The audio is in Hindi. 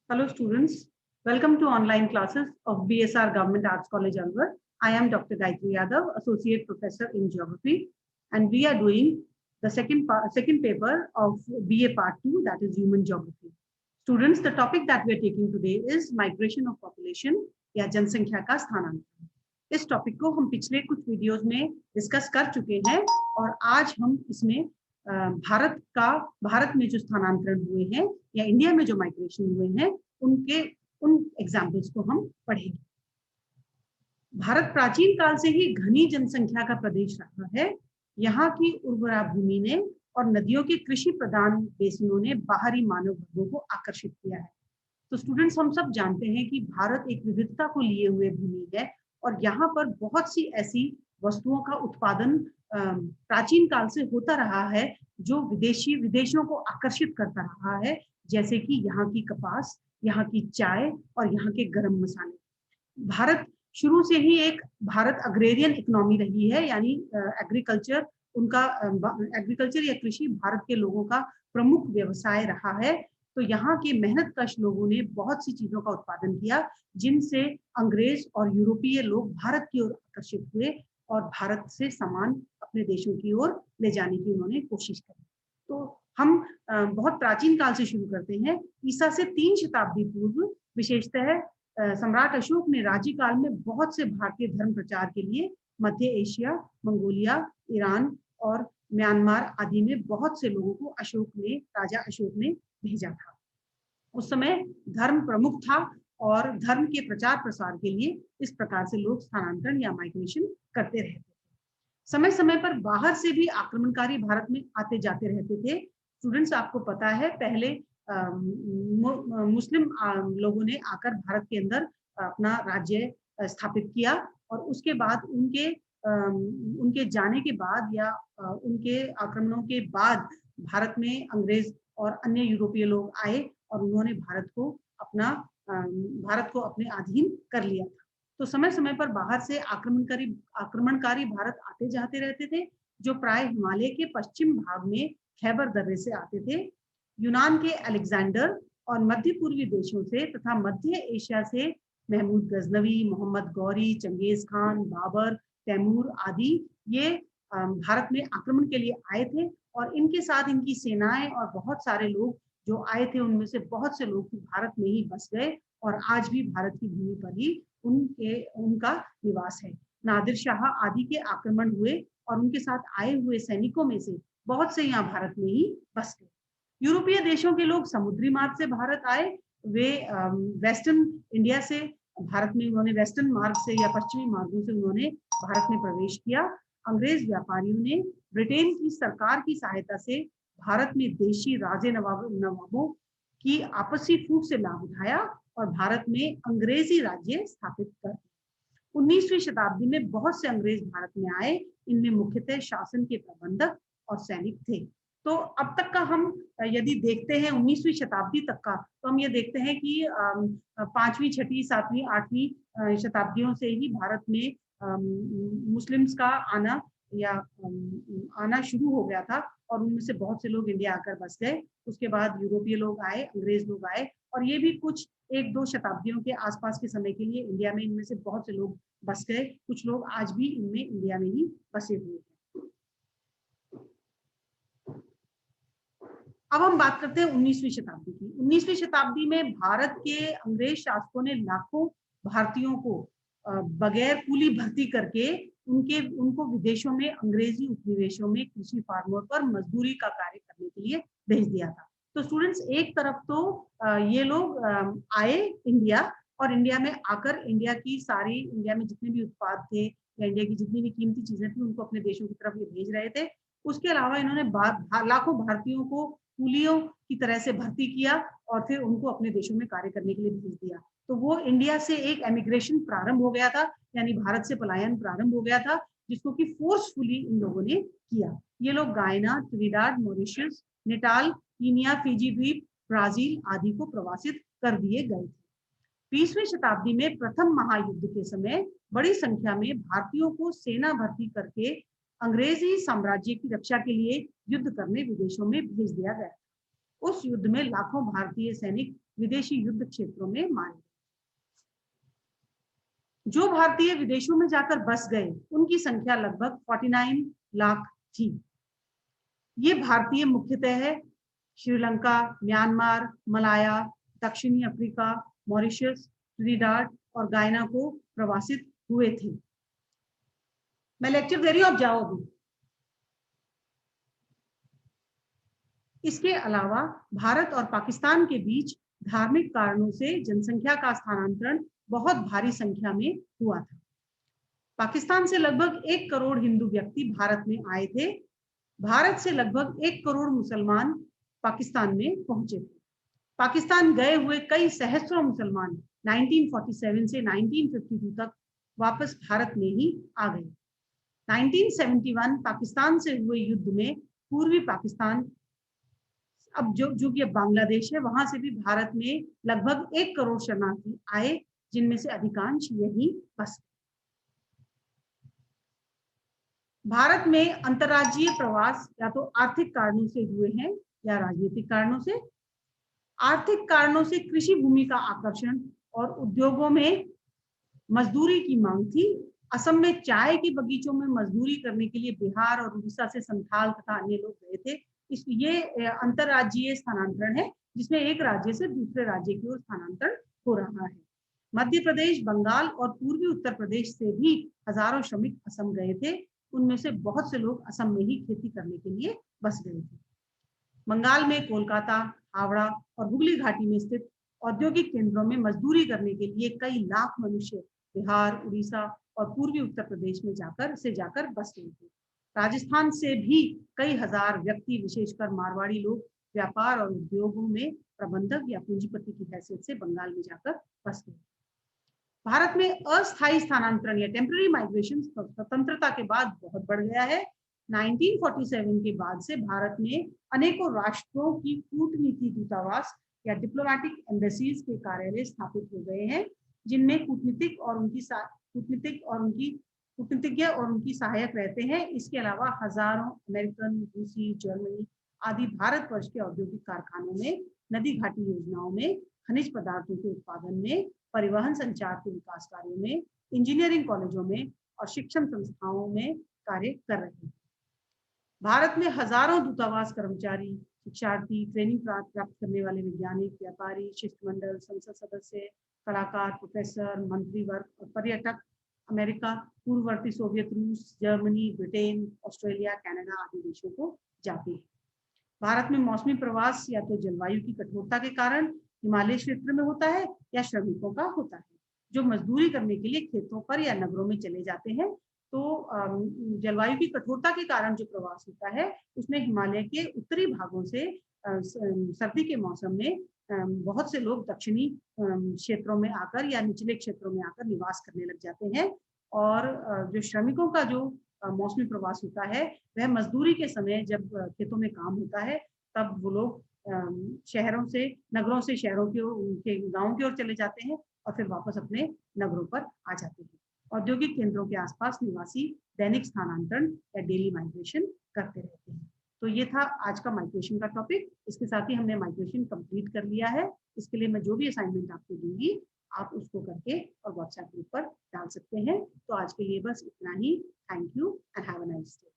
Hello students, welcome to online classes of BSR Government Arts College, Alwar. I am Dr. Gayatri Yadav, Associate Professor in Geography, and we are doing the second paper of BA Part 2, that is Human Geography. Students, the topic that we are taking today is Migration of Population या जनसंख्या का स्थानांतरण. इस टॉपिक को हम पिछले कुछ वीडियोस में डिस्कस कर चुके हैं और आज हम इसमें भारत में जो स्थानांतरण हुए हैं या इंडिया में जो माइग्रेशन हुए हैं उन एग्जाम्पल्स को हम पढ़ेंगे. भारत प्राचीन काल से ही घनी जनसंख्या का प्रदेश रहा है. यहाँ की उर्वरा भूमि ने और नदियों के कृषि प्रधान बेसिनों ने बाहरी मानव वर्गों को आकर्षित किया है. तो स्टूडेंट्स, हम सब जानते हैं कि भारत एक विविधता को लिए हुए भूमि है और यहाँ पर बहुत सी ऐसी वस्तुओं का उत्पादन प्राचीन काल से होता रहा है जो विदेशियों को आकर्षित करता रहा है, जैसे कि यहाँ की कपास, यहाँ की चाय और यहाँ के गरम मसाले. भारत शुरू से ही एक अग्रेरियन इकोनॉमी रही है, यानी एग्रीकल्चर या कृषि भारत के लोगों का प्रमुख व्यवसाय रहा है. तो यहाँ के मेहनतकश लोगों ने बहुत सी चीजों का उत्पादन किया जिनसे अंग्रेज और यूरोपीय लोग भारत की ओर आकर्षित हुए और भारत से सामान अपने देशों की ओर ले जाने की उन्होंने कोशिश करी. तो हम बहुत प्राचीन काल से शुरू करते हैं. ईसा से 3 शताब्दी पूर्व विशेषतः सम्राट अशोक ने राज्य काल में बहुत से भारतीय धर्म प्रचार के लिए मध्य एशिया, मंगोलिया, ईरान और म्यांमार आदि में बहुत से लोगों को राजा अशोक ने भेजा था. उस समय धर्म प्रमुख था और धर्म के प्रचार प्रसार के लिए इस प्रकार से लोग स्थानांतरण या माइग्रेशन करते रहते थे. समय समय पर बाहर से भी आक्रमणकारी भारत में आते जाते रहते थे. स्टूडेंट्स, आपको पता है पहले मुस्लिम लोगों ने आकर भारत के अंदर अपना राज्य स्थापित किया और उसके बाद उनके जाने के बाद या उनके आक्रमणों के बाद भारत में अंग्रेज और अन्य यूरोपीय लोग आए और उन्होंने भारत को अपने अधीन कर लिया था. तो समय समय पर बाहर से आक्रमणकारी भारत आते जाते रहते थे, जो प्राय हिमालय के पश्चिम भाग में खैबर दर्रे से आते थे. यूनान के अलेक्जेंडर और मध्य पूर्वी देशों से तथा मध्य एशिया से महमूद गजनवी, मोहम्मद गौरी, चंगेज खान, बाबर, तैमूर आदि ये भारत में आक्रमण के लिए आए थे और इनके साथ इनकी सेनाएं और बहुत सारे लोग जो आए थे उनमें से बहुत से लोग भारत में ही बस गए और आज भी भारत की भूमि पर ही उनका निवास है. नादिर शाह आदि के आक्रमण हुए और उनके साथ आए हुए सैनिकों में से बहुत से यहाँ भारत में ही बस गए. यूरोपीय देशों के लोग समुद्री मार्ग से भारत आए. वे वेस्टर्न इंडिया से भारत में उन्होंने वेस्टर्न मार्ग से या पश्चिमी मार्गों से उन्होंने भारत में प्रवेश किया. अंग्रेज व्यापारियों ने ब्रिटेन की सरकार की सहायता से भारत में देशी राजे नवाबों की आपसी फूट से लाभ उठाया और भारत में अंग्रेजी राज्य स्थापित कर. 19वीं शताब्दी में बहुत से अंग्रेज भारत में आए. इनमें मुख्यतः शासन के प्रबंधक और सैनिक थे. तो अब तक का हम यदि देखते हैं 19वीं शताब्दी तक का, तो हम ये देखते हैं कि 5वीं, 6वीं, 7वीं, 8वीं शताब्दियों से ही भारत में मुस्लिम्स का आना शुरू हो गया था और उनमें से बहुत से लोग इंडिया आकर बस गए. उसके बाद यूरोपीय लोग आए, अंग्रेज लोग आए और ये भी कुछ 1-2 शताब्दियों के आसपास के समय के लिए इंडिया में इनमें से बहुत से लोग बस गए. कुछ लोग आज भी इनमें इंडिया में ही बसे हुए हैं. अब हम बात करते हैं 19वीं शताब्दी की. 19वीं शताब्दी में भारत के अंग्रेज शासकों ने लाखों भारतीयों को बगैर कुली भर्ती करके उनको विदेशों में अंग्रेजी उपनिवेशों में कृषि फार्मों पर मजदूरी का कार्य करने के लिए भेज दिया था. तो स्टूडेंट्स, एक तरफ तो ये लोग आए इंडिया और इंडिया में आकर इंडिया में जितने भी उत्पाद थे या इंडिया की जितनी भी कीमती चीजें थी उनको अपने देशों की तरफ ये भेज रहे थे. उसके अलावा इन्होंने लाखों भारतीयों को कुलियों की तरह से भर्ती किया और फिर उनको अपने देशों में कार्य करने के लिए भेज दिया. तो वो इंडिया से एक एमिग्रेशन प्रारंभ हो गया था, यानी भारत से पलायन प्रारंभ हो गया था, जिसको कि फोर्सफुली इन लोगों ने किया. ये लोग गायना, Trinidad, Mauritius, Natal, Kenya, Fiji द्वीप, ब्राजील आदि को प्रवासित कर दिए गए थे. 20वीं शताब्दी में प्रथम महायुद्ध के समय बड़ी संख्या में भारतीयों को सेना भर्ती करके अंग्रेजी साम्राज्य की रक्षा के लिए युद्ध करने विदेशों में भेज दिया गया. उस युद्ध में लाखों भारतीय सैनिक विदेशी युद्ध क्षेत्रों में मारे गए। जो भारतीय विदेशों में जाकर बस गए उनकी संख्या लगभग 49 लाख थी। ये भारतीय मुख्यतः है श्रीलंका, म्यांमार, मलाया, दक्षिणी अफ्रीका, मॉरिशस, ट्रिनिडाद और गायना को प्रवासित हुए थे। मैं लेक्चर दे रही हूं, आप जाओ अभी। इसके अलावा भारत और पाकिस्तान के बीच धार्मिक कारणों से जनसंख्या का स्थानांतरण बहुत भारी संख्या में हुआ था। पाकिस्तान से लगभग 1 करोड़ हिंदू व्यक्ति भारत में आए थे। भारत से लगभग 1 करोड़ मुसलमान पाकिस्तान में पहुंचे थे। पाकिस्तान गए हुए कई सहस्त्रों मुसलमान 1947 से 1952 तक वापस भारत में ही आ गए। 1971 पाकिस्तान से हुए युद्ध में पूर्वी पाकिस्तान, अब जो कि अब बांग्लादेश है, वहां से भी भारत में लगभग 1 करोड़ शरणार्थी आए, जिनमें से अधिकांश यही बसे। भारत में अंतर्राज्यीय प्रवास या तो आर्थिक कारणों से हुए हैं या राजनीतिक कारणों से। आर्थिक कारणों से कृषि भूमि का आकर्षण और उद्योगों में मजदूरी की मांग थी। असम में चाय के बगीचों में मजदूरी करने के लिए बिहार और उड़ीसा से संथाल तथा अन्य लोग गए थे। ये अंतर्राज्यीय स्थानांतरण है, जिसमें एक राज्य से दूसरे राज्य की ओर स्थानांतरण हो रहा है। मध्य प्रदेश, बंगाल और पूर्वी उत्तर प्रदेश से भी हजारों श्रमिक असम गए थे। उनमें से बहुत से लोग असम में ही खेती करने के लिए बस गए थे। बंगाल में कोलकाता, हावड़ा और हुगली घाटी में स्थित औद्योगिक केंद्रों में मजदूरी करने के लिए कई लाख मनुष्य बिहार, उड़ीसा और पूर्वी उत्तर प्रदेश में जाकर बस गए थे। राजस्थान से भी कई हजार व्यक्ति, विशेषकर मारवाड़ी लोग, व्यापार और उद्योगों में प्रबंधक या पूंजीपति की हैसियत से बंगाल में जाकर बस गए। भारत में अस्थायी स्थानांतरण या टेम्पररी माइग्रेशन स्वतंत्रता के बाद बहुत बढ़ गया है। 1947 के बाद से भारत में अनेकों राष्ट्रों की कूटनीति दूतावास या डिप्लोमेटिक एम्बेसीज के कार्यालय स्थापित हो गए हैं, जिनमें कूटनीतिज्ञ और उनकी सहायक रहते हैं। इसके अलावा हजारों अमेरिकन, रूसी, जर्मनी आदि भारतवर्ष के औद्योगिक कारखानों में, नदी घाटी योजनाओं में, खनिज पदार्थों के उत्पादन में, परिवहन संचार के विकास कार्यों में, इंजीनियरिंग कॉलेजों में और शिक्षण संस्थाओं में कार्य कर रहे हैं। भारत में हजारों दूतावास कर्मचारी, शिक्षार्थी, ट्रेनिंग प्राप्त करने वाले वैज्ञानिक, व्यापारी, शिष्टमंडल, संसद सदस्य, कलाकार, प्रोफेसर, मंत्री वर्ग और पर्यटक अमेरिका, पूर्ववर्ती सोवियत रूस, जर्मनी, ब्रिटेन, ऑस्ट्रेलिया, कनाडा आदि देशों को जाते हैं। भारत में मौसमी प्रवास या तो जलवायु की कठोरता के कारण हिमालय क्षेत्र में होता है या श्रमिकों का होता है, जो मजदूरी करने के लिए खेतों पर या नगरों में चले जाते हैं। तो जलवायु की कठोरता के कारण जो प्रवास होता है, उसमें हिमालय के उत्तरी भागों से सर्दी के मौसम में बहुत से लोग दक्षिणी क्षेत्रों में आकर या निचले क्षेत्रों में आकर निवास करने लग जाते हैं। और जो श्रमिकों का जो मौसमी प्रवास होता है, वह मजदूरी के समय जब खेतों में काम होता है, तब वो लोग शहरों से, नगरों से शहरों की ओर, उनके गाँव की ओर चले जाते हैं और फिर वापस अपने नगरों पर आ जाते हैं। औद्योगिक केंद्रों के आसपास निवासी दैनिक स्थानांतरण या डेली माइग्रेशन करते रहते हैं। तो ये था आज का माइग्रेशन का टॉपिक। इसके साथ ही हमने माइग्रेशन कंप्लीट कर लिया है। इसके लिए मैं जो भी असाइनमेंट आपको दूंगी, आप उसको करके और व्हाट्सएप ग्रुप पर डाल सकते हैं। तो आज के लिए बस इतना ही। Thank you and have a nice day.